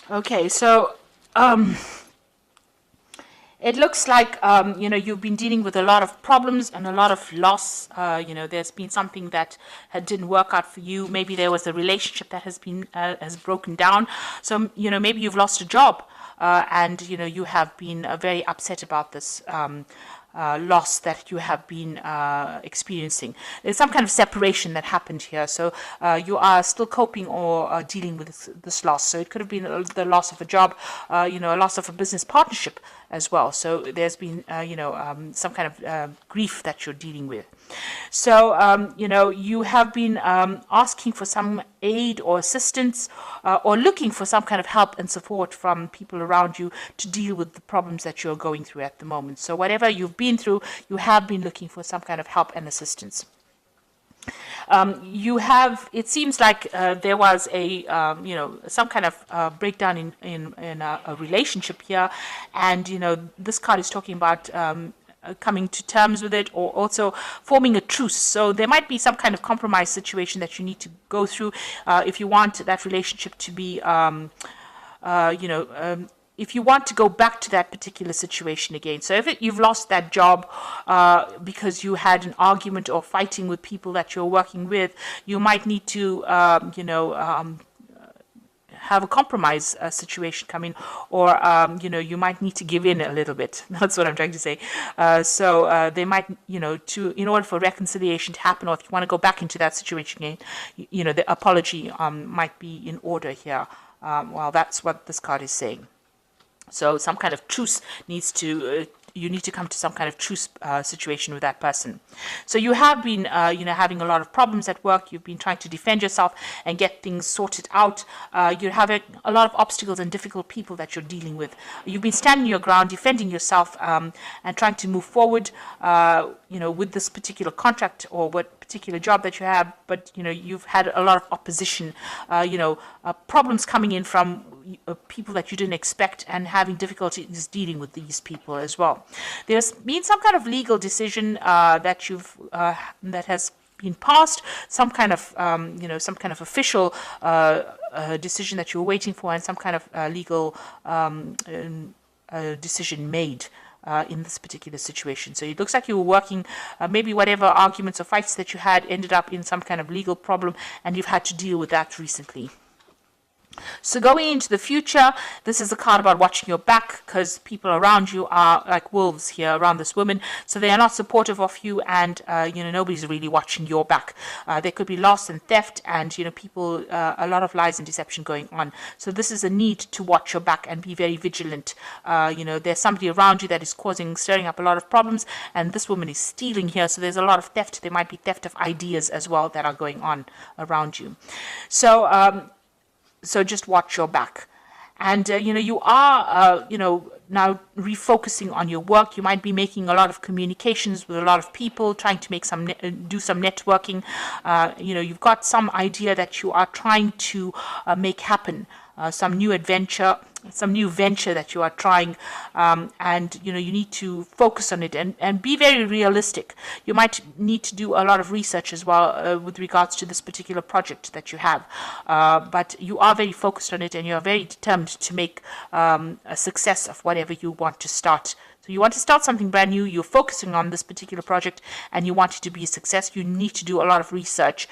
Okay, so it looks like you've been dealing with a lot of problems and a lot of loss. There's been something that didn't work out for you. Maybe there was a relationship that has broken down. So maybe you've lost a job, and you have been very upset about this. Loss that you have been experiencing. There's some kind of separation that happened here. So you are still coping or dealing with this loss. So it could have been the loss of a job, a loss of a business partnership as well. So there's been, some kind of grief that you're dealing with. So, you have been asking for some aid or assistance or looking for some kind of help and support from people around you to deal with the problems that you're going through at the moment. So, whatever you've been through, you have been looking for some kind of help and assistance. It seems like there was some kind of breakdown in a relationship here. And, this card is talking about coming to terms with it, or also forming a truce. So there might be some kind of compromise situation that you need to go through if you want that relationship to be, if you want to go back to that particular situation again. So if you've lost that job because you had an argument or fighting with people that you're working with, you might need to, have a compromise situation come in, or you might need to give in a little bit. That's what I'm trying to say. So they might, in order for reconciliation to happen, or if you want to go back into that situation again, the apology might be in order here. Well, that's what this card is saying. So some kind of truce needs to. You need to come to some kind of truce situation with that person. So you have been, having a lot of problems at work. You've been trying to defend yourself and get things sorted out. You're having a lot of obstacles and difficult people that you're dealing with. You've been standing your ground, defending yourself, and trying to move forward, with this particular contract or what particular job that you have. But, you've had a lot of opposition, problems coming in from people that you didn't expect, and having difficulties dealing with these people as well. There's been some kind of legal decision that has been passed, some kind of official decision that you're waiting for, and some kind of legal decision made in this particular situation. So it looks like you were working, maybe whatever arguments or fights that you had ended up in some kind of legal problem, and you've had to deal with that recently. So going into the future, this is a card about watching your back, because people around you are like wolves here around this woman. So they are not supportive of you, and nobody's really watching your back. There could be loss and theft, and people, a lot of lies and deception going on. So this is a need to watch your back and be very vigilant. There's somebody around you that is stirring up a lot of problems, and this woman is stealing here. So there's a lot of theft. There might be theft of ideas as well that are going on around you. So just watch your back. And, you are, now refocusing on your work. You might be making a lot of communications with a lot of people, trying to make do some networking. You've got some idea that you are trying to make happen. Some new venture that you are trying, and you need to focus on it and be very realistic. You might need to do a lot of research as well with regards to this particular project that you have, but you are very focused on it, and you are very determined to make a success of whatever you want to start. So you want to start something brand new, you're focusing on this particular project, and you want it to be a success. You need to do a lot of research.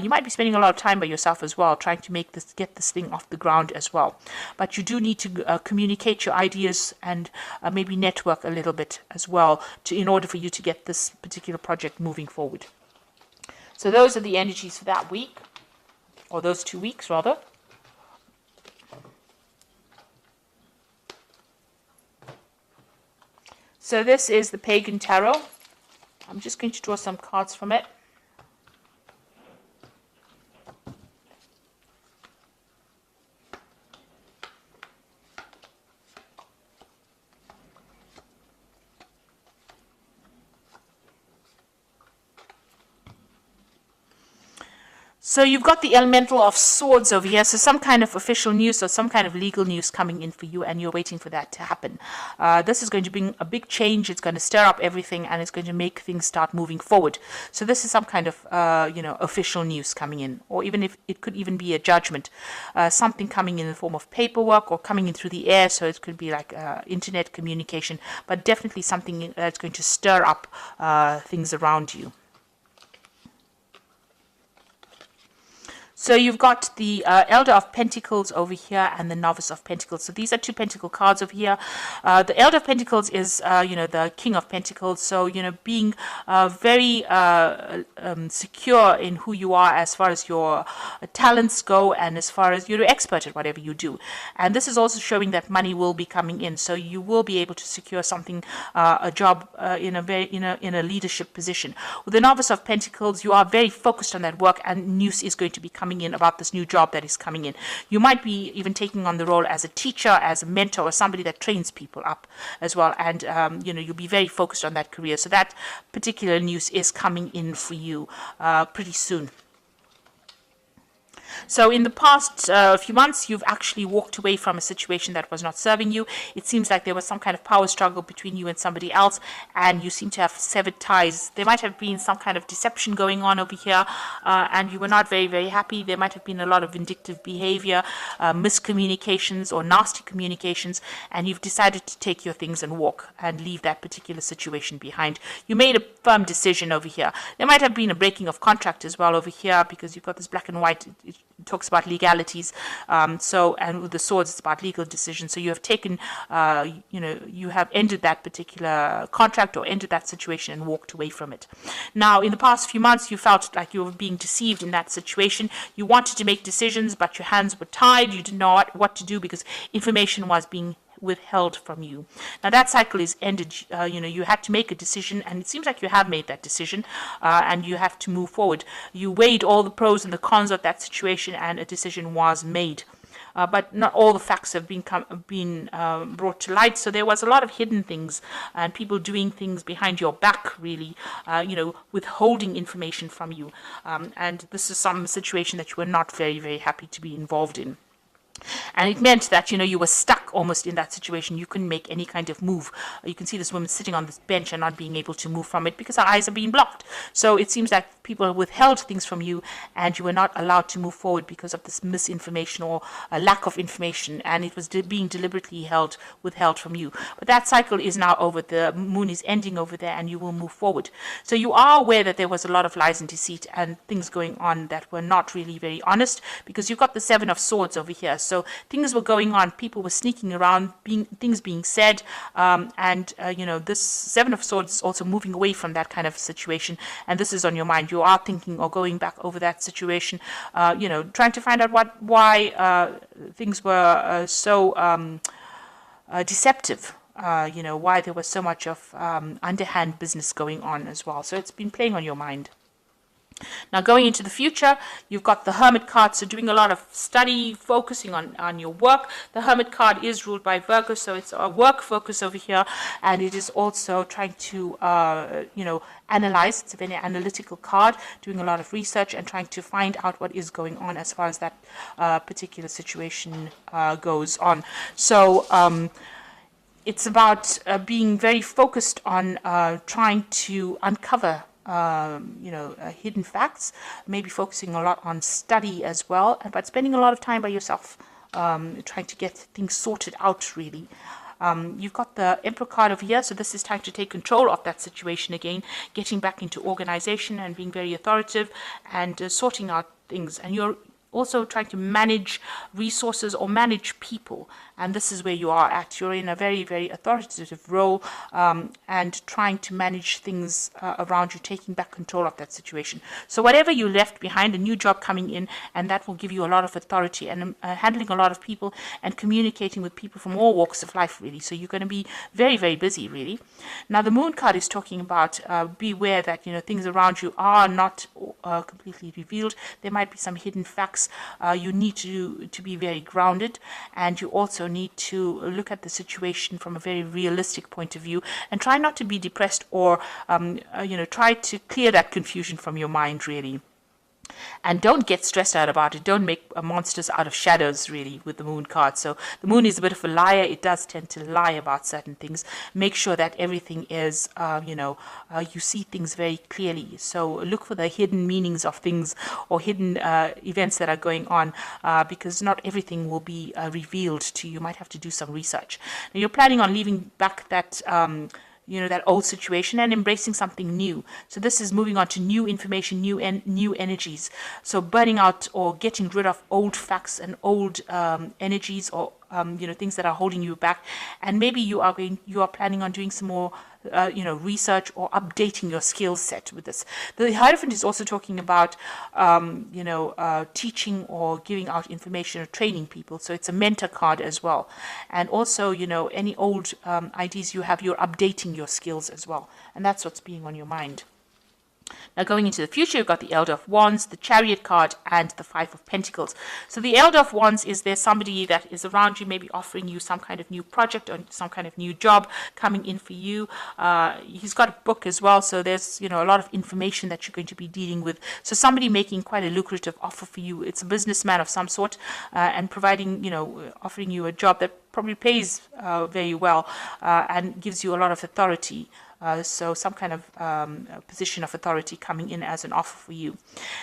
You might be spending a lot of time by yourself as well, trying to get this thing off the ground as well. But you do need to communicate your ideas and maybe network a little bit as well in order for you to get this particular project moving forward. So those are the energies for that week, or those 2 weeks rather. So this is the Pagan Tarot. I'm just going to draw some cards from it. So you've got the elemental of swords over here. So some kind of official news or some kind of legal news coming in for you, and you're waiting for that to happen. This is going to bring a big change. It's going to stir up everything, and it's going to make things start moving forward. So this is some kind of official news coming in, or even if it could even be a judgment, something coming in the form of paperwork or coming in through the air. So it could be like internet communication, but definitely something that's going to stir up things around you. So you've got the Elder of Pentacles over here and the Novice of Pentacles. So these are two Pentacle cards over here. The Elder of Pentacles is, the King of Pentacles. So, being very secure in who you are as far as your talents go and as far as you're an expert at whatever you do. And this is also showing that money will be coming in. So you will be able to secure something, a job in a leadership position. With the Novice of Pentacles, you are very focused on that work, and news is going to be coming in about this new job that is coming in. You might be even taking on the role as a teacher, as a mentor, or somebody that trains people up as well. And, you'll be very focused on that career. So that particular news is coming in for you pretty soon. So in the past few months, you've actually walked away from a situation that was not serving you. It seems like there was some kind of power struggle between you and somebody else, and you seem to have severed ties. There might have been some kind of deception going on over here, and you were not very, very happy. There might have been a lot of vindictive behavior, miscommunications or nasty communications, and you've decided to take your things and walk and leave that particular situation behind. You made a firm decision over here. There might have been a breaking of contract as well over here, because you've got this black and white. It talks about legalities. And with the swords, it's about legal decisions. So you have taken, you have ended that particular contract or ended that situation and walked away from it. Now, in the past few months, you felt like you were being deceived in that situation. You wanted to make decisions, but your hands were tied. You didn't know what to do because information was being withheld from you. Now that cycle is ended. You had to make a decision, and it seems like you have made that decision, and you have to move forward. You weighed all the pros and the cons of that situation, and a decision was made. But not all the facts have been brought to light. So there was a lot of hidden things and people doing things behind your back, really, withholding information from you. And this is some situation that you were not very, very happy to be involved in. And it meant that, you were stuck almost in that situation. You couldn't make any kind of move. You can see this woman sitting on this bench and not being able to move from it because her eyes are being blocked. So it seems like people withheld things from you, and you were not allowed to move forward because of this misinformation or a lack of information, and it was being deliberately withheld from you. But that cycle is now over. The moon is ending over there, and you will move forward. So you are aware that there was a lot of lies and deceit and things going on that were not really very honest, because you've got the Seven of Swords over here. So things were going on, people were sneaking around, things being said, this Seven of Swords is also moving away from that kind of situation, and this is on your mind. You are thinking or going back over that situation, trying to find out why things were so deceptive. Why there was so much of underhand business going on as well. So it's been playing on your mind. Now, going into the future, you've got the Hermit card, so doing a lot of study, focusing on your work. The Hermit card is ruled by Virgo, so it's a work focus over here, and it is also trying to, analyze. It's a very analytical card, doing a lot of research and trying to find out what is going on as far as that particular situation goes on. So, it's about being very focused on trying to uncover hidden facts, maybe focusing a lot on study as well, but spending a lot of time by yourself, trying to get things sorted out, really. You've got the Emperor card over here, so this is time to take control of that situation again, getting back into organization and being very authoritative and sorting out things. And you're also trying to manage resources or manage people, and this is where you are at. You're in a very, very authoritative role, and trying to manage things around you, taking back control of that situation. So whatever you left behind, a new job coming in, and that will give you a lot of authority, and handling a lot of people and communicating with people from all walks of life, really. So you're going to be very, very busy, really. Now the Moon card is talking about beware that things around you are not completely revealed. There might be some hidden facts. You need to be very grounded, and you also need to look at the situation from a very realistic point of view, and try not to be depressed or try to clear that confusion from your mind, really. And don't get stressed out about it. Don't make monsters out of shadows, really, with the moon card. So the moon is a bit of a liar. It does tend to lie about certain things. Make sure that everything is, you see things very clearly. So look for the hidden meanings of things or hidden events that are going on, because not everything will be revealed to you. You might have to do some research. Now, you're planning on leaving back that that old situation and embracing something new. So this is moving on to new information, new energies. So burning out or getting rid of old facts and old energies, or things that are holding you back. And maybe you are planning on doing some more research or updating your skill set with this. The Hierophant is also talking about, teaching or giving out information or training people. So it's a mentor card as well. And also, any old ideas you have, you're updating your skills as well. And that's what's being on your mind. Now, going into the future, you've got the Elder of Wands, the Chariot card, and the Five of Pentacles. So the Elder of Wands is there somebody that is around you, maybe offering you some kind of new project or some kind of new job coming in for you. He's got a book as well, so there's a lot of information that you're going to be dealing with. So somebody making quite a lucrative offer for you. It's a businessman of some sort, and providing, offering you a job that probably pays very well and gives you a lot of authority. So some kind of position of authority coming in as an offer for you.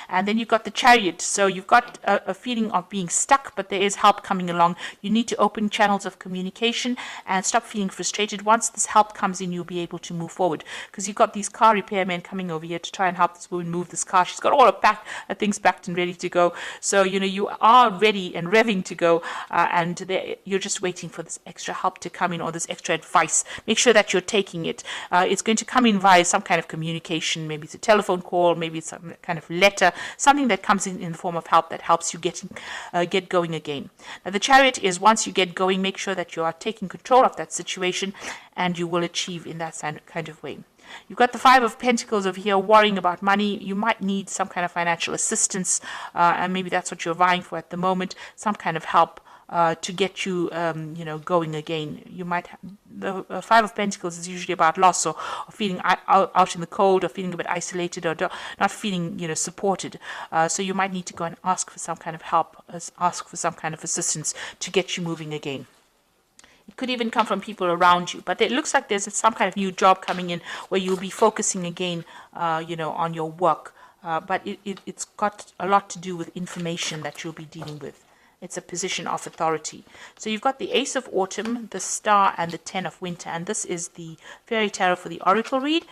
And then you've got the Chariot. So you've got a feeling of being stuck, but there is help coming along. You need to open channels of communication and stop feeling frustrated. Once this help comes in, you'll be able to move forward, because you've got these car repairmen coming over here to try and help this woman move this car. She's got all her things packed and ready to go. So, you are ready and revving to go, and you're just waiting for this extra help to come in, or this extra advice. Make sure that you're taking it. It's going to come in via some kind of communication. Maybe it's a telephone call, maybe it's some kind of letter, something that comes in the form of help that helps you get going again. Now, the Chariot is, once you get going, make sure that you are taking control of that situation, and you will achieve in that kind of way. You've got the Five of Pentacles over here, worrying about money. You might need some kind of financial assistance, and maybe that's what you're vying for at the moment, some kind of help to get you, going again. You might the Five of Pentacles is usually about loss, or feeling out in the cold, or feeling a bit isolated, or not feeling, supported. So you might need to go and ask for some kind of help, ask for some kind of assistance to get you moving again. It could even come from people around you, but it looks like there's some kind of new job coming in where you'll be focusing again, on your work. But it's got a lot to do with information that you'll be dealing with. It's a position of authority. So you've got the Ace of Autumn, the Star, and the Ten of Winter. And this is the Fairy Tarot for the Oracle read.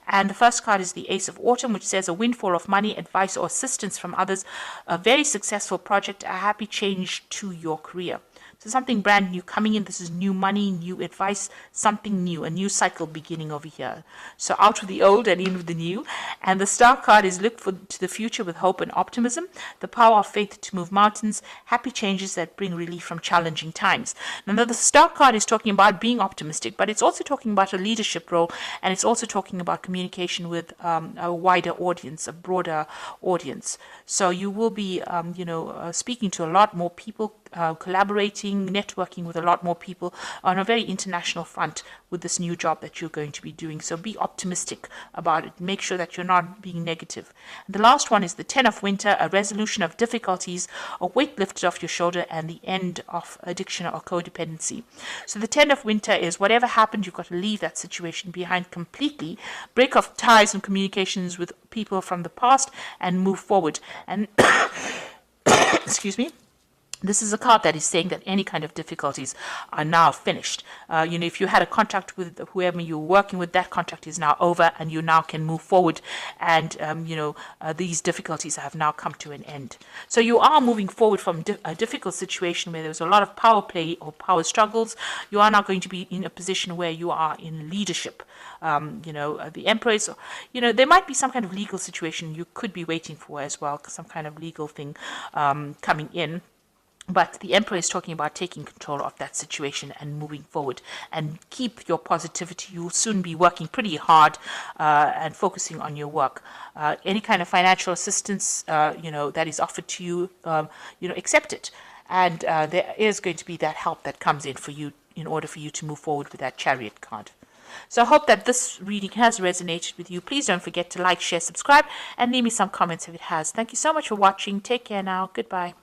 And the first card is the Ace of Autumn, which says a windfall of money, advice, or assistance from others, a very successful project, a happy change to your career. So something brand new coming in. This is new money, new advice, something new, a new cycle beginning over here. So out with the old and in with the new. And the Star card is look to the future with hope and optimism, the power of faith to move mountains, happy changes that bring relief from challenging times. Now, the Star card is talking about being optimistic, but it's also talking about a leadership role, and it's also talking about communication with a wider audience, a broader audience. So you will be, speaking to a lot more people, collaborating, networking with a lot more people on a very international front with this new job that you're going to be doing. So be optimistic about it. Make sure that you're not being negative. And the last one is the Ten of Winter, a resolution of difficulties, a weight lifted off your shoulder, and the end of addiction or codependency. So the Ten of Winter is whatever happened, you've got to leave that situation behind completely, break off ties and communications with people from the past, and move forward. And excuse me. This is a card that is saying that any kind of difficulties are now finished. If you had a contract with whoever you were working with, that contract is now over, and you now can move forward. And, these difficulties have now come to an end. So you are moving forward from a difficult situation where there was a lot of power play or power struggles. You are now going to be in a position where you are in leadership. The Emperor is, there might be some kind of legal situation you could be waiting for as well, some kind of legal thing coming in. But the Emperor is talking about taking control of that situation and moving forward, and keep your positivity. You'll soon be working pretty hard and focusing on your work. Any kind of financial assistance, that is offered to you, accept it. And there is going to be that help that comes in for you in order for you to move forward with that Chariot card. So I hope that this reading has resonated with you. Please don't forget to like, share, subscribe, and leave me some comments if it has. Thank you so much for watching. Take care now. Goodbye.